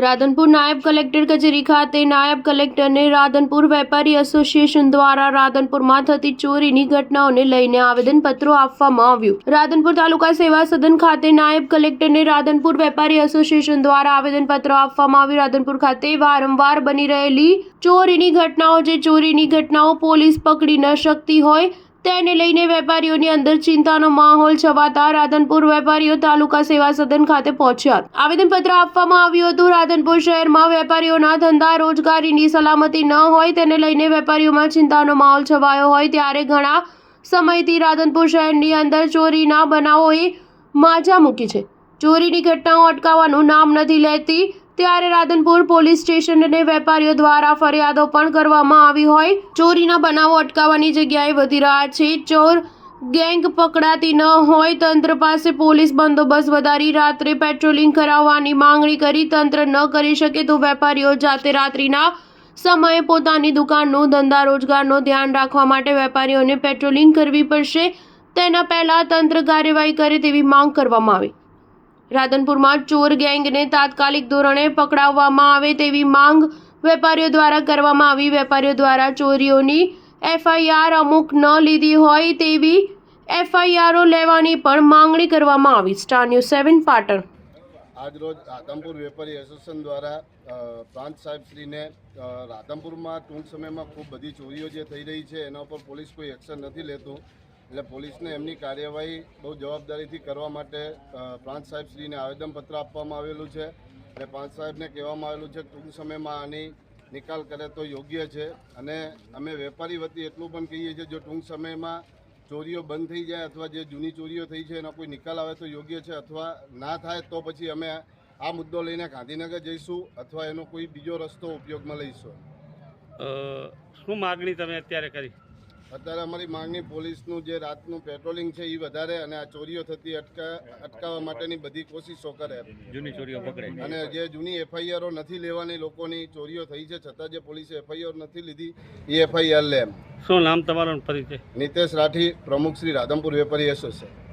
રાધનપુર નાયબ કલેક્ટર કચેરી ખાતે નાયબ કલેક્ટરને રાધનપુર વેપારી એસોસિએશન દ્વારા રાધનપુરમાં થતી ચોરીની ઘટનાઓને લઈને આવેદનપત્રો આપવામાં આવ્યું। રાધનપુર તાલુકા સેવા સદન ખાતે નાયબ કલેક્ટરને રાધનપુર વેપારી એસોસિએશન દ્વારા આવેદનપત્ર આપવામાં આવ્યું। રાધનપુર ખાતે વારંવાર બની રહેલી ચોરીની ઘટનાઓ જે ચોરીની ઘટનાઓ પોલીસ પકડી ન શકતી હોય તેને લઈને વેપારીઓની અંદર ચિંતાનો માહોલ છવાતા રાધનપુર વેપારીઓ તાલુકા સેવા સદન ખાતે પહોંચ્યા। આવેદનપત્ર આપવામાં આવ્યું હતું। રાધનપુર શહેરમાં વેપારીઓના ધંધા રોજગારીની સલામતી ન હોય તેને લઈને વેપારીઓમાં ચિંતાનો માહોલ છવાયો હોય ત્યારે ઘણા સમયથી રાધનપુર શહેરની અંદર ચોરીના બનાવોએ માજા મૂકી છે। ચોરીની ઘટનાઓ અટકાવવાનું નામ નથી લેતી ત્યારે રાધનપુર પોલીસ સ્ટેશન અને વેપારીઓ દ્વારા ફરિયાદો પણ કરવામાં આવી હોય ચોરીના બનાવો અટકાવવાની જગ્યાએ વધી રહ્યા છે। ચોર ગેંગ પકડાતી ન હોય તંત્ર પાસે પોલીસ બંદોબસ્ત વધારી રાત્રે પેટ્રોલિંગ કરાવવાની માંગણી કરી તંત્ર ન કરી શકે તો વેપારીઓ જાતે રાત્રિના સમયે પોતાની દુકાનનું ધંધા રોજગારનું ધ્યાન રાખવા માટે વેપારીઓને પેટ્રોલિંગ કરવી પડશે। તેના પહેલા તંત્ર કાર્યવાહી કરે તેવી માંગ કરવામાં આવી। રાધનપુરમાં ચોર ગેંગને તાત્કાલિક ધોરણે પકડાવવામાં આવે તેવી માંગ વેપારીઓ દ્વારા કરવામાં આવી। વેપારીઓ દ્વારા ચોરીઓની એફઆઈઆર અમુક ન લીધી હોય તેવી એફઆઈઆરો લેવાની પણ માંગણી કરવામાં આવી। Star news 7 Patan. આજરોજ રાધનપુર વેપારી એસોસિએશન દ્વારા પ્રાંત સાહેબશ્રીને રાધનપુરમાં ટૂંક સમયમાં ખૂબ બધી ચોરીઓ જે થઈ રહી છે એના ઉપર પોલીસ કોઈ એક્શન નથી લેતું એટલે પોલીસને એમની કાર્યવાહી બહુ જવાબદારીથી કરવા માટે પ્રાંત સાહેબશ્રીને આવેદનપત્ર આપવામાં આવેલું છે અને પ્રાંત સાહેબને કહેવામાં આવેલું છે કે ટૂંક સમયમાં આની નિકાલ કરે તો યોગ્ય છે। અને અમે વેપારી વતી એટલું પણ કહીએ છીએ જો ટૂંક સમયમાં ચોરીઓ બંધ થઈ જાય અથવા જે જૂની ચોરીઓ થઈ છે એનો કોઈ નિકાલ આવે તો યોગ્ય છે અથવા ના થાય તો પછી અમે આ મુદ્દો લઈને ગાંધીનગર જઈશું અથવા એનો કોઈ બીજો રસ્તો ઉપયોગમાં લઈશું। શું માગણી તમે અત્યારે કરી? અત્યારે અમારી માંગણી પોલીસનું જે રાતનું પેટ્રોલિંગ છે એ વધારે અને આ ચોરીઓ થતી અટકાવવા માટેની બધી કોશિશો કરે, જૂની ચોરીઓ પકડે અને જે જૂની એફઆઈઆરો નથી લેવાની લોકોની ચોરીઓ થઈ છે છતાં જે પોલીસે એફઆઈઆર નથી લીધી એ એફઆઈઆર લે। શું નામ તમારું પરિચય? નિતેશ રાઠી, પ્રમુખ શ્રી રાધનપુર વેપારી એસોસિએશન।